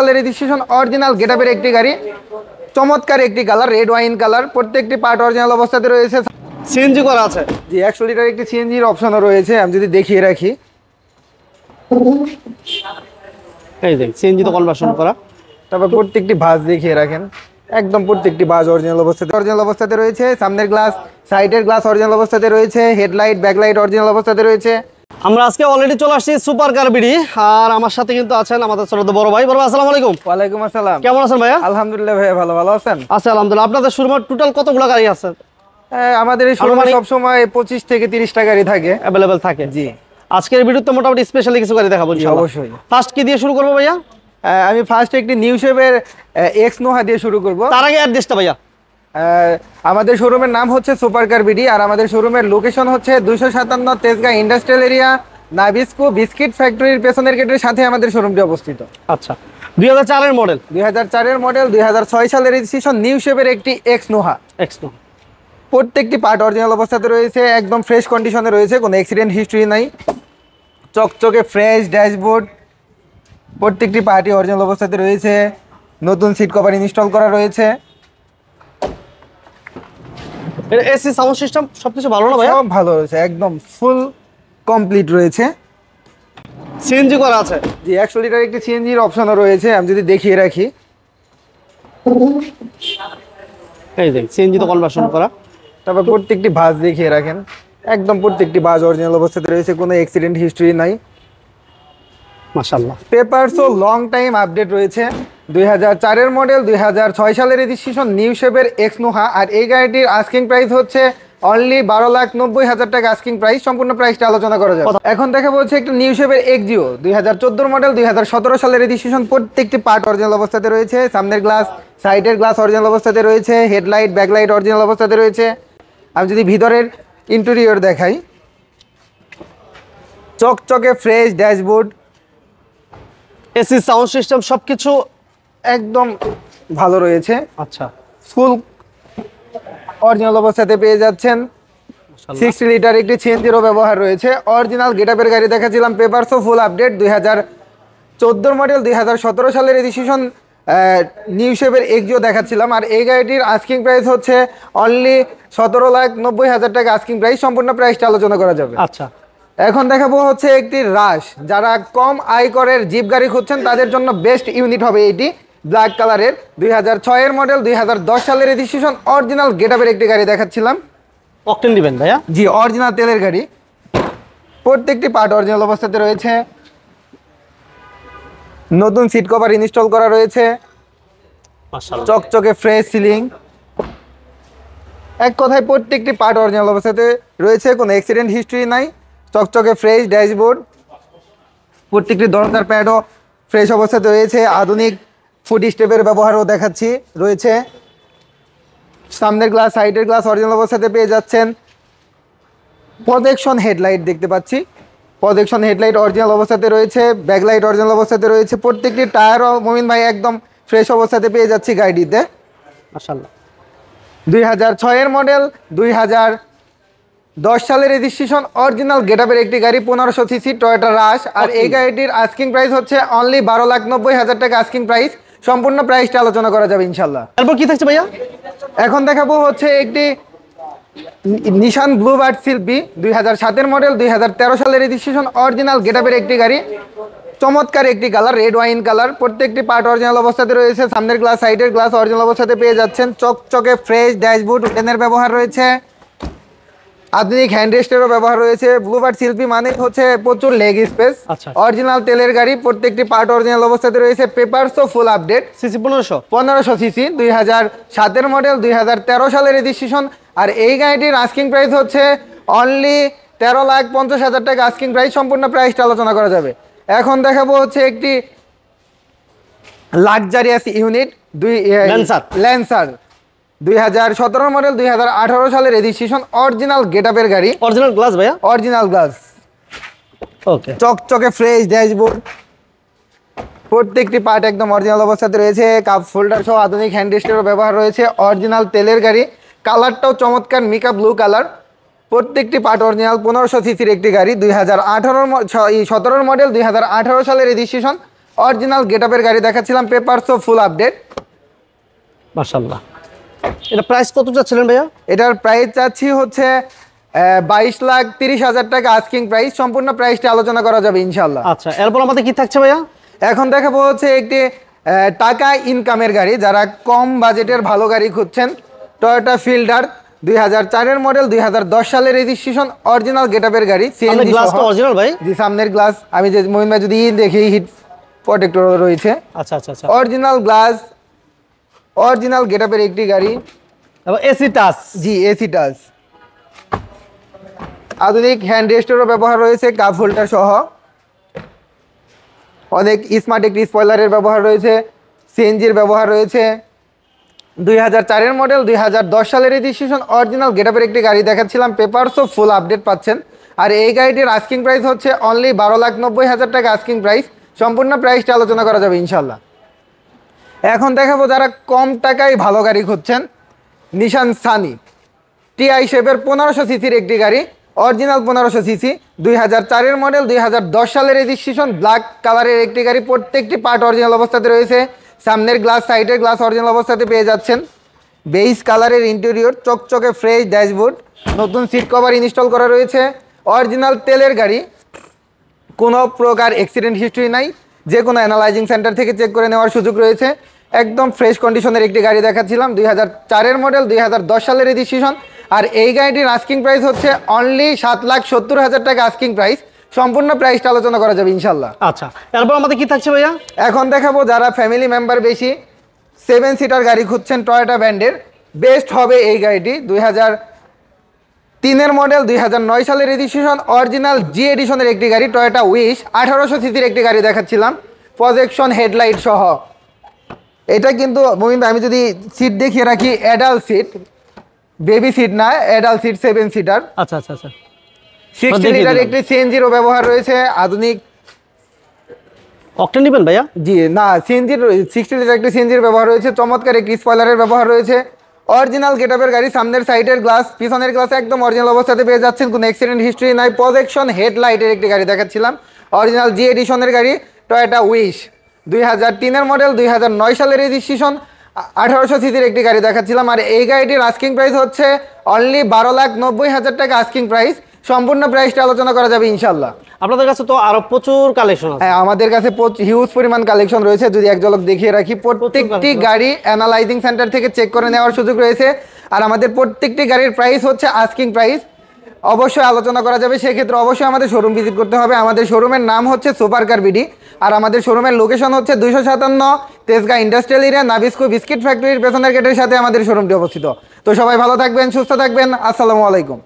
সালের registration original গেটআপের একটি গাড়ি, চমৎকার একটি কালার, রেড ওয়াইন কালার। প্রত্যেকটি পার্ট অরিজিনাল অবস্থাতে রয়েছে। সিএনজি করা আছে। জি, 100 লিটার একটি সিএনজির অপশনও রয়েছে। আমি যদি দেখিয়ে রাখি, এই দেখ সিএনজি তো কনভার্সন করা। তারপর প্রত্যেকটি ভাঁজ দেখিয়ে রাখেন, একদম প্রত্যেকটি ভাঁজ অরিজিনাল অবস্থাতে রয়েছে। সামনের গ্লাস, সাইডের গ্লাস অরিজিনাল অবস্থাতে রয়েছে। হেডলাইট, ব্যাকলাইট অরিজিনাল অবস্থাতে রয়েছে। আমরা আজকে অলরেডি চলে আসছি সুপার কার বিডি, আর আমার সাথে কিন্তু আছেন আমাদের ছোট বড় ভাই। বড় ভাই আসসালামু আলাইকুম। ওয়ালাইকুম আসসালাম। কেমন আছেন ভাইয়া? আলহামদুলিল্লাহ ভাইয়া, ভালো আছেন? আচ্ছা আলহামদুলিল্লাহ। আপনাদের শোরুমে টোটাল কতগুলো গাড়ি আছে? আমাদের এই শোরুমে সবসময় 25 থেকে 30টা গাড়ি থাকে, অ্যাভেলেবেল থাকে। জি। আজকের ভিডিওতে মোটামুটি স্পেশালি কিছু গাড়ি দেখাবো ইনশাআল্লাহ। অবশ্যই। ফার্স্ট কি দিয়ে শুরু করবো ভাইয়া? আমি ফার্স্ট একটি নিউ শেপের এক্স নোহা দিয়ে শুরু করব। তার আগে অ্যাড্রেসটা ভাইয়া। আমাদের শোরুমের নাম হচ্ছে সুপার কার বিডি, আর আমাদের শোরুমের লোকেশন হচ্ছে 257 Tejgaon industrial area, Nabisco biscuit ফ্যাক্টরির পেছনের গেটের সাথে আমাদের শোরুমটি অবস্থিত। আচ্ছা, 2004 এর মডেল। 2004 এর মডেল, 2006 সালের রেজিস্ট্রেশন, নিউ শেপের একটি এক্স নোহা। প্রত্যেকটি পার্ট অরিজিনাল অবস্থাতে রয়েছে, একদম ফ্রেশ কন্ডিশনে রয়েছে, কোনো অ্যাক্সিডেন্ট হিস্ট্রি নাই। চকচকে ফ্রেশ ড্যাশবোর্ড, প্রত্যেকটি পার্টি অরিজিনাল অবস্থাতে রয়েছে। নতুন সিট কভার ইনস্টল করা রয়েছে। এসি সাউন্ড সিস্টেম সবকিছু ভালো না ভাই? সব ভালো রয়েছে, একদম ফুল কমপ্লিট রয়েছে। সিএনজি করা আছে। জি, 100 লিটার একটি সিএনজির অপশনও রয়েছে। আমি যদি দেখিয়ে রাখি, এই দেখ সিএনজি তো কনভার্সন করা। তারপর প্রত্যেকটি ভাঁজ দেখিয়ে রাখেন, একদম প্রত্যেকটি ভাঁজ অরিজিনাল অবস্থাতে রয়েছে, কোনো অ্যাক্সিডেন্ট হিস্ট্রি নাই। মাশাআল্লাহ। পেপারসও লং টাইম আপডেট রয়েছে। 2004 এর মডেল, 2006 সালের রেজিস্ট্রেশন, নিউ শেপের এক্স নোহা। আর এই গাড়িটির আস্কিং প্রাইস হচ্ছে অনলি 12,90,000 টাকা আস্কিং প্রাইস। সম্পূর্ণ প্রাইসটা আলোচনা করা যাবে। এখন দেখা হচ্ছে একটা নিউ শেপের এক্সজিও, 2014 মডেল, 2017 সালের রেজিস্ট্রেশন। প্রত্যেকটি পার্ট অরিজিনাল অবস্থাতে রয়েছে। সামনের গ্লাস, সাইডের গ্লাস অরিজিনাল অবস্থাতে রয়েছে। হেডলাইট, ব্যাকলাইট অরিজিনাল অবস্থাতে রয়েছে। আমি যদি ভিতরের ইন্টেরিয়র দেখাই, চকচকে fresh dashboard, AC sound system সবকিছু একদম ভালো রয়েছে। আচ্ছা, ফুল অরিজিনাল অবস্থাতে পেয়ে যাচ্ছেন। 60 লিটার একটি সিএনজিরও ব্যবহার রয়েছে। অরিজিনাল গেটআপের গাড়ি দেখাচ্ছিলাম, পেপারসও ফুল আপডেট। 2014 মডেল, 2017 সালের রেজিস্ট্রেশন, নিউ শেপের এক্সজিও দেখাচ্ছিলাম। আর এই গাড়িটির আস্কিং প্রাইস হচ্ছে অনলি 17,90,000 টাকা আস্কিং প্রাইস। সম্পূর্ণ প্রাইসটা আলোচনা করা যাবে। আচ্ছা, এখন দেখাবো হচ্ছে একটি রাশ। যারা কম আয়করের জিপ গাড়ি খুঁজছেন তাদের জন্য বেস্ট ইউনিট হবে এটি, ব্ল্যাক কালারের। 2006 এর মডেল, 2010 সালের রেজিস্ট্রেশন, অরিজিনাল গেটআপের একটি গাড়ি দেখাচ্ছিলাম। অকটেন দিবেন ভাইয়া? জি, অরিজিনাল তেলের গাড়ি। প্রত্যেকটি পার্ট অরিজিনাল অবস্থাতে রয়েছে। নতুন সিট কভার ইনস্টল করা রয়েছে। মাশাআল্লাহ, চকচকে ফ্রেশ সিলিং। এক কথায় প্রত্যেকটি পার্ট অরিজিনাল অবস্থাতে রয়েছে, কোনো অ্যাক্সিডেন্ট হিস্ট্রি নাই। চকচকে ফ্রেশ ড্যাশবোর্ড, প্রত্যেকটি দরজার প্যাডও ফ্রেশ অবস্থাতে রয়েছে। আধুনিক ফুট স্টেপের ব্যবহারও দেখাচ্ছি রয়েছে। সামনের গ্লাস, সাইডের গ্লাস অরিজিনাল অবস্থাতে পেয়ে যাচ্ছেন। প্রজেকশন হেডলাইট দেখতে পাচ্ছি, প্রজেকশন হেডলাইট অরিজিনাল অবস্থাতে রয়েছে। ব্যাকলাইট অরিজিনাল অবস্থাতে রয়েছে। প্রত্যেকটি টায়ারও মমিন ভাই একদম ফ্রেশ অবস্থাতে পেয়ে যাচ্ছি গাড়িটিতে। মাশাআল্লাহ। 2006 এর মডেল, 2010 সালের রেজিস্ট্রেশন, অরিজিনাল গেটআপের একটি গাড়ি, 1500 সিসি টয়োটা রাশ। আর এই গাড়িটির আস্কিং প্রাইস হচ্ছে অনলি 12,90,000 টাকা আস্কিং প্রাইস। সম্পূর্ণ প্রাইসটা আলোচনা করা যাবে ইনশাল্লাহ। তারপর কি থাকছে ভাইয়া? এখন দেখাবো হচ্ছে একটি নিশান ব্লুবার্ড শিল্পী, 2007 এর মডেল, 2013 সালের রেজিস্ট্রেশন, অরিজিনাল গেটআপের একটি গাড়ি, চমৎকার একটি কালার, রেড ওয়াইন কালার। প্রত্যেকটি পার্ট অরিজিনাল অবস্থাতে রয়েছে। সামনের গ্লাস, সাইডের গ্লাস অরিজিনাল অবস্থাতে পেয়ে যাচ্ছেন। চকচকে ফ্রেশ ড্যাশবোর্ড, পেনের ব্যবহার রয়েছে। আধুনিক হ্যান্ডরেস্টেরও ব্যবহার রয়েছে। ব্লুবার্ড শিল্পী মানে হচ্ছে প্রচুর লেগ স্পেস। অরিজিনাল তেলের গাড়ি, প্রত্যেকটি পার্ট অরিজিনাল অবস্থাতে রয়েছে। পেপারসও ফুল আপডেট। সিসি 1500 সিসি, 2007 এর মডেল, 2013 সালের রেজিস্ট্রেশন। আর এই গাড়িটির আস্কিং প্রাইস হচ্ছে অনলি 13,50,000 টাকা আস্কিং প্রাইস। সম্পূর্ণ প্রাইসটা আলোচনা করা যাবে। এখন দেখাবো হচ্ছে একটি লাক্সারিয়াস ইউনিট, ল্যান্সার, 2017 মডেল, 2018 সালের রেজিস্ট্রেশন, অরিজিনাল গেটআপের গাড়ি। অরিজিনাল গ্লাস ভাইয়া? Original glass. ওকে, চকচকে ফ্রেশ ড্যাশবোর্ড, প্রত্যেকটি পার্ট একদম অরিজিনাল অবস্থাতে রয়েছে। কাপ হোল্ডার সহ আধুনিক হ্যান্ডরেস্টেরও ব্যবহার রয়েছে। অরিজিনাল তেলের গাড়ি, কালারটাও চমৎকার মিকা ব্লু কালার। প্রত্যেকটি পার্ট অরিজিনাল। 1500 সিসির একটি গাড়ি, 2017 মডেল, 2018 সালের রেজিস্ট্রেশন, অরিজিনাল গেটআপের গাড়ি দেখাচ্ছিলাম, পেপারস ও ফুল আপডেট। মাশাআল্লাহ। এটা প্রাইস কত চাচ্ছিলেন ভাইয়া? এটার প্রাইস চাচ্ছি হচ্ছে 22,30,000 টাকা আস্কিং প্রাইস। সম্পূর্ণ প্রাইসটা আলোচনা করা যাবে ইনশাল্লাহ। আচ্ছা, এরপর আমাদের কি থাকছে ভাইয়া? এখন দেখাবো হচ্ছে একটি টাকা ইনকামের গাড়ি। যারা কম বাজেটের ভালো গাড়ি খুঁজছেন, টয়োটা ফিল্ডার 2004-এর মডেল, 2010 সালের রেজিস্ট্রেশন, অরিজিনাল গেটআপের গাড়ি, সিএনজি গ্লাস সহ। তো অরিজিনাল ভাই? জি, সামনের গ্লাস আমি যে মহিন ভাই যদি দেখি হিট প্রোটেক্টর রয়েছে, আচ্ছা আচ্ছা আচ্ছা। অরিজিনাল গ্লাস, অরিজিনাল গেটআপের একটি গাড়ি। এবং এসি টাচ। জি, এসি টাচ, আধুনিক হ্যান্ড রেস্টেরও ব্যবহার রয়েছে, কাপ হোল্ডার সহ। অনেক স্মার্ট একটি স্পয়লারের ব্যবহার রয়েছে, সিএনজির ব্যবহার রয়েছে। 2004-এর মডেল, 2010 সালের রেজিস্ট্রেশন, অরিজিনাল গেটআপের একটি গাড়ি দেখাচ্ছিলাম, পেপারসও ফুল আপডেট পাচ্ছেন। আর এই গাড়িটির আস্কিং প্রাইস হচ্ছে অনলি 12,90,000 টাকা আস্কিং প্রাইস। সম্পূর্ণ প্রাইসটা আলোচনা করা যাবে ইনশাল্লাহ। এখন দেখাবো যারা কম টাকায় ভালো গাড়ি খুঁজছেন, নিশান সানি টিআই শেপের 1500 সিসির একটি গাড়ি, অরিজিনাল 1500 সিসি, 2004-এর মডেল, 2010 সালের রেজিস্ট্রেশন, ব্ল্যাক কালারের একটি গাড়ি। প্রত্যেকটি পার্ট অরিজিনাল অবস্থাতে রয়েছে। সামনের গ্লাস, সাইডের গ্লাস অরিজিনাল অবস্থাতে পেয়ে যাচ্ছেন। বেইজ কালারের ইন্টেরিয়র, চকচকে ফ্রেশ ড্যাশবোর্ড, নতুন সিট কভার ইনস্টল করা রয়েছে। অরিজিনাল তেলের গাড়ি, কোনো প্রকার অ্যাক্সিডেন্ট হিস্ট্রি নাই, যে কোনো অ্যানালাইজিং সেন্টার থেকে চেক করে নেওয়ার সুযোগ রয়েছে। একদম ফ্রেশ কন্ডিশনের একটি গাড়ি দেখাচ্ছিলাম, 2004-এর মডেল, 2010 সালের রেজিস্ট্রেশন। আর এই গাড়িটির আস্কিং প্রাইস হচ্ছে অনলি 7,70,000 টাকা আস্কিং প্রাইস। সম্পূর্ণ প্রাইসটা আলোচনা করা যাবে ইনশাল্লাহ। আচ্ছা, এরপর আমাদের কি থাকছে ভাইয়া? এখন দেখাবো যারা ফ্যামিলি মেম্বার বেশি 7 সিটার গাড়ি খুঁজছেন, টয়োটা ব্র্যান্ডের বেস্ট হবে এই গাড়িটি। 2003-এর মডেল, 2009 সালের রেজিস্ট্রেশন, অরিজিনাল জি এডিশনের একটি গাড়ি, টয়োটা উইশ, 1800 সিসির একটি গাড়ি দেখাচ্ছিলাম, প্রজেকশন হেডলাইট সহ। এটা কিন্তু মোমিন ভাই, আমি যদি সিট দেখিয়ে রাখি, অ্যাডাল্ট সিট, বেবি সিট না, অ্যাডাল্ট সিট, 7 সিটার। আচ্ছা আচ্ছা আচ্ছা। 60 লিটার একটি সিএনজিরও ব্যবহার রয়েছে, আধুনিক। অকটেন নেবেন ভাইয়া? জি না, সিএনজির 60 লিটার একটি সিএনজির ব্যবহার রয়েছে, চমৎকার একটি স্পয়লারের ব্যবহার রয়েছে। অরিজিনাল গেটআপের গাড়ি, সামনের সাইডের গ্লাস, পিছনের গ্লাস একদম অরিজিনাল অবস্থাতে পেয়ে যাচ্ছেন, কোনো অ্যাক্সিডেন্ট হিস্ট্রি নাই। প্রজেকশন হেডলাইটের একটি গাড়ি দেখাচ্ছিলাম, অরিজিনাল জি এডিশনের গাড়ি, টয়োটা উইশ, 2003-এর মডেল, 2009 সালের রেজিস্ট্রেশন, 1800 সিসির একটি গাড়ি দেখাচ্ছিলাম। আর এই গাড়িটির আস্কিং প্রাইস হচ্ছে অনলি 12,90,000 টাকা আস্কিং প্রাইস। সম্পূর্ণ প্রাইসটা আলোচনা করা যাবে ইনশাল্লাহ। আপনাদের কাছে তো আরো প্রচুর কালেকশন আছে। হ্যাঁ, আমাদের কাছে হিউজ পরিমাণ কালেকশন রয়েছে। যদি এক ঝলক দেখিয়ে রাখি, প্রত্যেকটি গাড়ি অ্যানালাইজিং সেন্টার থেকে চেক করে নেওয়ার সুযোগ রয়েছে। আর আমাদের প্রত্যেকটি গাড়ির প্রাইস হচ্ছে আস্কিং প্রাইস, অবশ্যই আলোচনা করা যাবে। সেক্ষেত্রে অবশ্যই আমাদের শোরুম ভিজিট করতে হবে। আমাদের শোরুমের নাম হচ্ছে সুপার কার বিডি। আর আমাদের শোরুমের লোকেশন হচ্ছে 257 Tejgaon industrial area, Nabisco biscuit ফ্যাক্টরির পেছনের গেটের সাথে আমাদের শোরুমটি অবস্থিত। তো সবাই ভালো থাকবেন, সুস্থ থাকবেন। আসসালামু আলাইকুম।